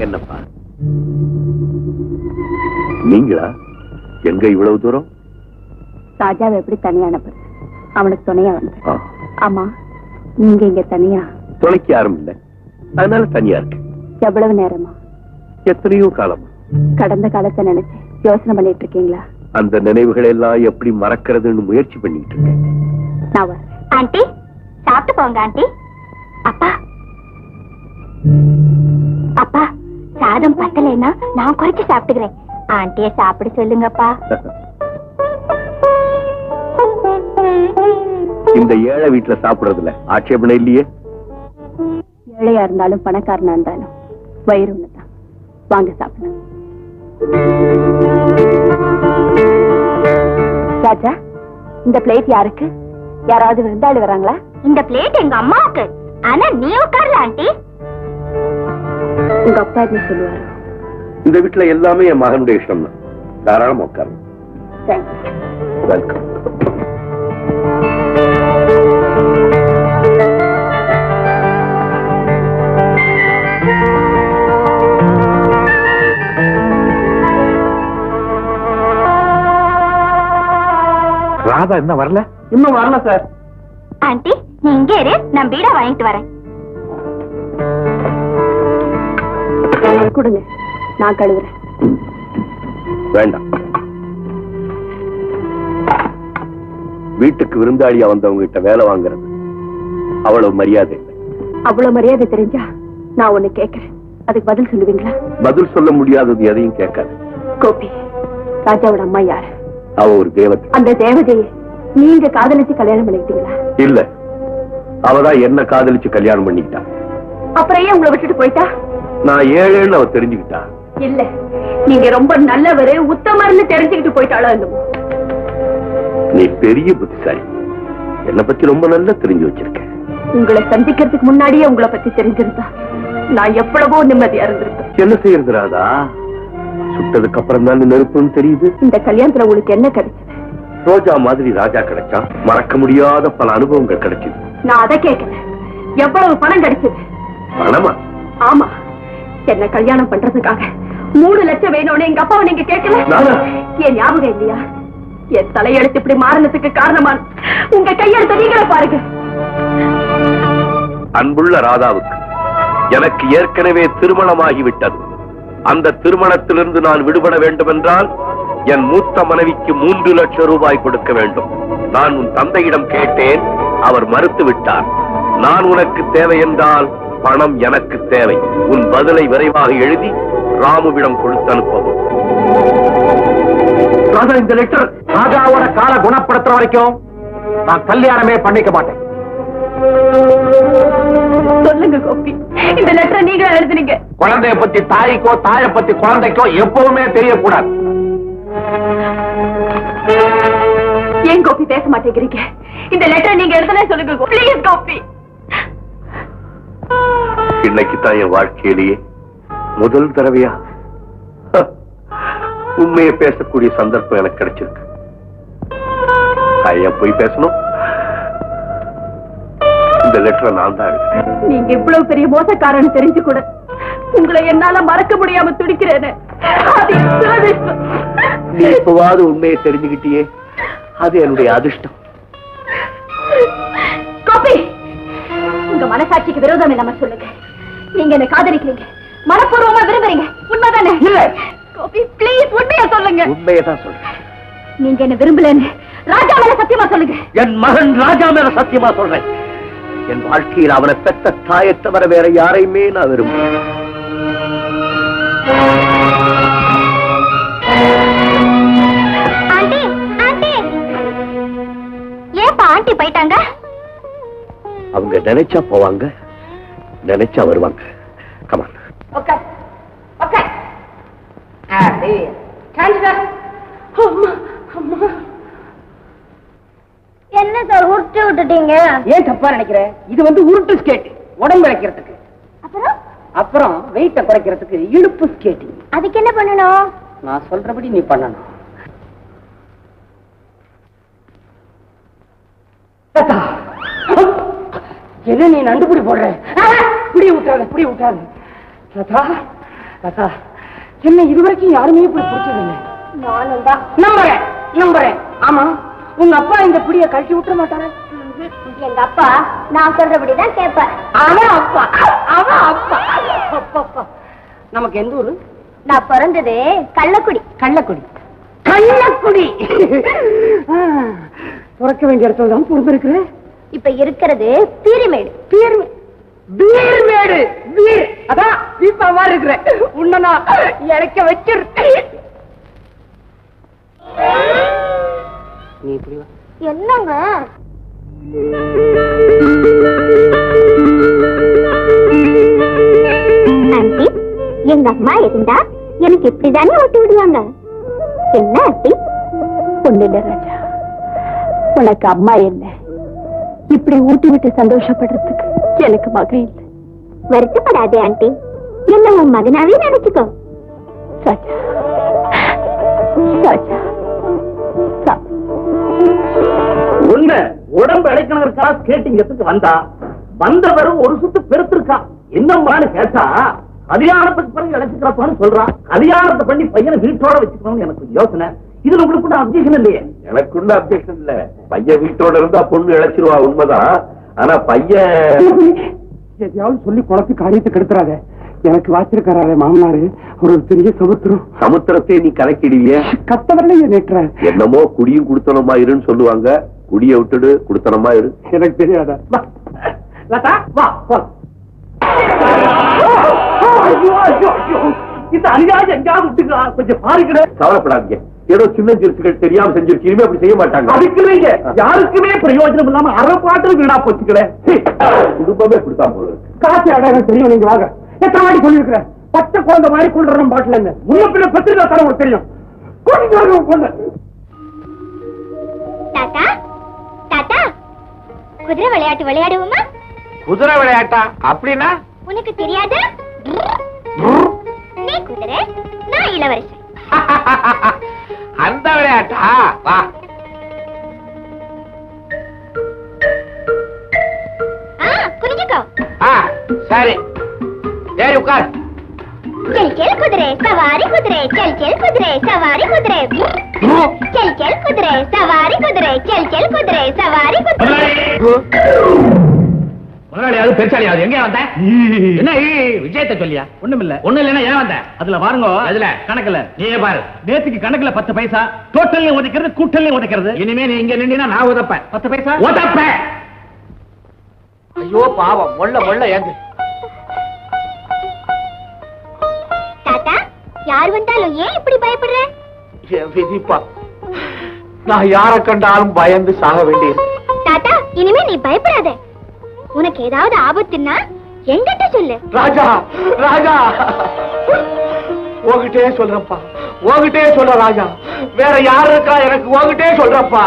என்னப்பா நீங்களா? எங்க இவ்வளவு தூரம்? ராஜாவை எப்படி தனியா அனுப்புறது? அவனுக்கு துணையா வந்து. ஆமா, நீங்க இங்க தனியா? துணைக்கு யாரும் இல்லை, அதனால தனியா இருக்கு. எவ்வளவு நேரமா? எத்தனையோ காலமா. கடந்த காலத்தை நினைச்சு யோசனை பண்ணிட்டு இருக்கீங்களா? அந்த நினைவுகளை எல்லாம் எப்படி மறக்கிறதுன்னு முயற்சி பண்ணிட்டு இருக்கேன். நான் வரேன். ஆண்டி சாப்பிட்டு போங்க. ஆண்டி. அப்பா அப்பா, சாதம் பத்தலைன்னா நான் குறைச்சு சாப்பிட்டுக்கிறேன். ஆண்டிய சாப்பிட சொல்லுங்கப்பா. இந்த ஏழை வீட்டுல சாப்பிடுறதுல ஆட்சேபனை இல்லையே. ஏழையா இருந்தாலும் பணக்காரனா இருந்தாலும் வயிறு ஒண்ணுதான். வாங்க சாப்பிடலாம். ராஜா, இந்த பிளேட் யாருக்கு? யாராவது விருந்தாளி வராங்களா? இந்த பிளேட் எங்க அம்மாவுக்கு. ஆனா நீ உட்கார்ல ஆண்டி. உங்க அப்பா என்ன சொல்லுவாரு? இந்த வீட்டுல எல்லாமே என் மகனுடைய இஷ்டம் தான். தாராளமா உட்காரணும். வெல்கம். ராதா என்ன வரல? இன்னும் வரல சார். ஆண்டி நீ இங்கே இரு, நான் பீடா வாங்கிட்டு வரேன். கொடுங்க, நான் கழுவுறேன். வேண்டாம். வீட்டுக்கு விருந்தாளியா வந்தவங்க கிட்ட வேலை வாங்குறது அவ்வளவு மரியாதை இல்லை. அவ்வளவு மரியாதை தெரிஞ்சா நான் ஒண்ணு கேட்கிறேன், அதுக்கு பதில் சொல்லுவீங்களா? பதில் சொல்ல முடியாதது எதையும் கேட்காது. கோபி, ராஜாவோட அம்மா யாரு? அவ ஒரு தேவதை. அந்த தேவதையை நீங்க காதலிச்சு கல்யாணம் பண்ணிக்கிட்டீங்களா? இல்ல, அவதான் என்ன காதலிச்சு கல்யாணம் பண்ணிக்கிட்டா. அப்புறம் ஏன் உங்களை விட்டுட்டு போயிட்டா? நான் ஏழேன்னு அவ தெரிஞ்சுக்கிட்டா. இல்ல, நீங்க ரொம்ப நல்லவரு, உத்தமர்னு தெரிஞ்சுக்கிட்டு போயிட்டாளோ என்னமோ. நீ பெரிய புத்திசாலி. என்னை பத்தி ரொம்ப நல்லா தெரிஞ்சு வச்சிருக்க. உங்களை சந்திக்கிறதுக்கு முன்னாடியே உங்களை பத்தி தெரிஞ்சிருந்தா நான் எவ்வளவோ நிம்மதியா இருந்திருப்பேன். என்ன செய்யறது ராதா? சுட்டதுக்கு அப்புறம் தான் நெருப்புன்னு தெரியுது. இந்த கல்யாணத்துல உங்களுக்கு என்ன கிடைச்சது? ரோஜா மாதிரி ராஜா கிடைச்சா, மறக்க முடியாத பல அனுபவங்கள் கிடைச்சது. நான் அதை கேட்கல, எவ்வளவு பணம் கிடைச்சது? பணமா? ஆமா, என்ன கல்யாணம் பண்றதுக்காக 3 லட்சம் வேணும்னு எங்க அப்பாவை நீங்க கேட்கல? என் ஞாபகம் இல்லையா? என் தலையெழுத்து இப்படி மாறினதுக்கு காரணமான உங்க கையெழுத்த நீங்களே பாருங்க. அன்புள்ள ராதாவுக்கு எனக்கு ஏற்கனவே திருமணமாகிவிட்டது. அந்த திருமணத்திலிருந்து நான் விடுபட வேண்டும் என்றால் என் மூத்த மனைவிக்கு 3 லட்சம் ரூபாய் கொடுக்க வேண்டும். நான் உன் தந்தையிடம் கேட்டேன், அவர் மறுத்து விட்டார். நான் உனக்கு தேவை என்றால் பணம் எனக்கு தேவை. உன் பதிலை விரைவாக எழுதி ராமுவிடம் கொடுத்து அனுப்பவும். ராதா, இந்த லெட்டர் ராஜாவோட கால குணப்படுத்துற வரைக்கும் நான் கல்யாணமே பண்ணிக்க மாட்டேன். சொல்லுங்க கோபி, இந்த லெட்டரை நீங்களே எழுதுனீங்க. குழந்தைய பத்தி தாய்க்கோ, தாயை பத்தி குழந்தைக்கோ எப்பவுமே தெரியக்கூடாது. ஏன் கோபி பேச மாட்டேங்கிறீங்க? இந்த லெட்டர் நீங்க எழுதுனே சொல்லுங்க ப்ளீஸ் கோபி. இன்னைக்கு தான் என் வாழ்க்கையிலேயே முதல் தடவையா உண்மையை பேசக்கூடிய சந்தர்ப்பம் எனக்கு கிடைச்சிருக்கு. ஐயா போய் பேசணும். இந்த லெட்டரை நான் தான் எழுதுறேன். நீங்க இவ்வளவு பெரிய மோசக்காரன்னு தெரிஞ்சு கூட உங்களை என்னால மறக்க முடியாம துடிக்கிறேன்னு. நீ இப்பவாவது உண்மையை தெரிஞ்சுக்கிட்டியே, அது என்னுடைய அதிர்ஷ்டம். கோபி, உங்க மனசாட்சிக்கு விரோதம் இல்லாம சொல்லுங்க. நீங்க என்ன காதலிக்கிறீங்க, மனப்பூர்வமா விரும்புறீங்க, உண்மைதானே? இல்ல கோபி, ப்ளீஸ் உண்மையா சொல்லுங்க. உண்மையை தான் சொல்றேன். நீங்க என்ன விரும்பலன்னு ராஜா மேல சத்தியமா சொல்லுங்க. என் மகன் ராஜா மேல சத்தியமா சொல்றேன். என் வாழ்க்கையில் அவனை பெற்ற தாயை தவிர வேற யாரையுமே நான் விரும்புகிறேன். ஆண்டி, ஆண்டி, ஏப்பா ஆண்டி போயிட்டாங்க? அவங்க நினைச்சா போவாங்க, நினைச்சா வருவாங்க. கமான். Okay okay. என்ன சார் உருட்டு விட்டுட்டீங்க? ஏன் தப்பா நினைக்கிற? இது உருட்டு ஸ்கேட், உடம்பு வைக்கிறதுக்கு. அப்புறம் வெயிட்ட குறைக்கிறதுக்கு இடுப்பு ஸ்கேட்டிங். அதுக்கு என்ன பண்ணணும்? நான் சொல்றபடி நீ பண்ணணும். என்ன நீ நண்டுபுடி போடுற? புடி விட்டாது, புடி விட்டாது. தாத்தா என்ன இதுவரைக்கும் யாருமே இப்படி பிடிச்சதில்லை. நானும் தான் நம்புறேன். ஆமா உங்க அப்பா இந்த பிடிய கழட்டி விட்டுற மாட்டாரா? எங்க அப்பா நான் சொல்றபடிதான் கேட்பார். அவன் அப்பா. நமக்கு எந்த ஊரு? நான் பிறந்தது கள்ளக்குடி. கள்ளக்குடி பிறக்க வேண்டிய இடத்துல தான் பிறந்திருக்கிறேன். இப்ப இருக்கிறது பீரிமேடு. அதான் இப்ப மாதிரி இருக்கிறேன். உன்ன இறக்க வச்சிருக்கேன். நீ இப்படி வா. என்னங்க ஆண்டி, எங்க அம்மா இருந்தா எனக்கு இப்படிதானே ஊட்டி விடுவாங்க. என்ன ஆண்டி? ஒண்ணு இல்ல ராஜா, உனக்கு அம்மா இல்ல, இப்படி ஊட்டி விட்டு சந்தோஷப்படுறதுக்கு எனக்கு மகன் இல்லை. வருத்தப்படாதே ஆண்டி, என்ன உன் மகனாவே நினைச்சுக்கோ. ராஜா ராஜா உண்மை உடம்பு இழைக்கணுக்காக ஸ்கேட்டிங்கத்துக்கு வந்தவரும் ஒரு சுத்து பெருத்திருக்கா. என்னம்மான்னு கேட்டா கல்யாணத்துக்கு பிறகு இழைச்சுக்கிறப்பான்னு சொல்றான். கல்யாணத்தை பண்ணி பையனை வீட்டோட வச்சுக்கணும்னு எனக்கு யோசனை. இதுல உங்களுக்கு அப்ஜெக்ஷன் இல்லையே? எனக்குள்ள அப்ஜெக்ஷன் இல்ல. பையன் வீட்டோட இருந்தா பொண்ணு இழைச்சிருவா, உண்மைதான். ஆனா பையன் எதையாவது சொல்லி குழப்பி காரியத்தை கெடுத்துறாத. எனக்கு வாச்சிருக்காரு மாமனாரு ஒரு பெரிய சமுத்திரத்தை நீ கலக்கிடுவிய. கத்தவர்களே நேற்ற என்னமோ குடியும் குடுத்தனமா இருன்னு சொல்லுவாங்க. குடிய விட்டுடு, குடுத்தனமா இரு. எனக்கு தெரியாதா? இந்த அநியாயம் எங்காவது விட்டுக்கா, கொஞ்சம் பாருங்க. கவலைப்படாதீங்க, ஏதோ சின்ன சிறுசுகள் தெரியாம செஞ்சிருச்சு, இனிமே அப்படி செய்ய மாட்டாங்க. அதுக்குறீங்க யாருக்குமே பிரயோஜனம் இல்லாம அறப்பாட்டு வீணா போச்சுக்கல. குடும்பமே கொடுத்தா போல இருக்கு. காசு அடையாளம் தெரியும். நீங்க வாங்க. எத்தனை வாடி சொல்லிருக்கிறேன், பச்சை குழந்தை மாதிரி கொண்டுறோம் பாட்டுல இருந்து முன்ன பின்ன பத்திரிக்கா தர உங்களுக்கு தெரியும். தாத்தா தாத்தா, குதிரை விளையாட்டு விளையாடுவோமா? குதிரை விளையாட்டா? அப்படின்னா உனக்கு தெரியாது? நீ குதிரை, நான் இளவரசி. அந்த விளையாட்டா? வா. குனிஞ்சுக்கோ. சரி, ஏறி உட்கார். चल चल कुदरे सवारी कुदरे, चल चल कुदरे सवारी कुदरे, चल चल कुदरे सवारी कुदरे, चल चल कुदरे सवारी कुदरे. முதலாளியாவது பெருசாலியாவது எங்க வந்த? என்ன விஜயத்தை சொல்லியா? ஒண்ணும் இல்லைன்னா ஏன் வந்த? அதுல பாருங்க, அதுல கணக்குல நீயே பாரு. நேத்துக்கு கணக்குல 10 பைசா, டோட்டல்லையும் உதைக்கிறது, கூட்டல்லையும் உதைக்கிறது. இனிமே நீ இங்க நின்னா நான் உதப்பேன். 10 பைசா உதப்பேன். ஐயோ பாவம், மொள்ள ஏங்க. தாத்தா, யார் வந்தாலும் ஏன் இப்படி பயப்படுற? விதிப்பா, நான் யார கண்டாலும் பயந்து சாக வேண்டியது. தாத்தா, இனிமே நீ பயப்படாத. உனக்கு ஏதாவது ஆபத்துன்னா என்கிட்ட சொல்லு. ராஜா ராஜா, உன்கிட்டே சொல்றப்பா, உன்கிட்டே சொல்ற ராஜா. வேற யாரு இருக்கா எனக்கு? உன்கிட்டே சொல்றப்பா.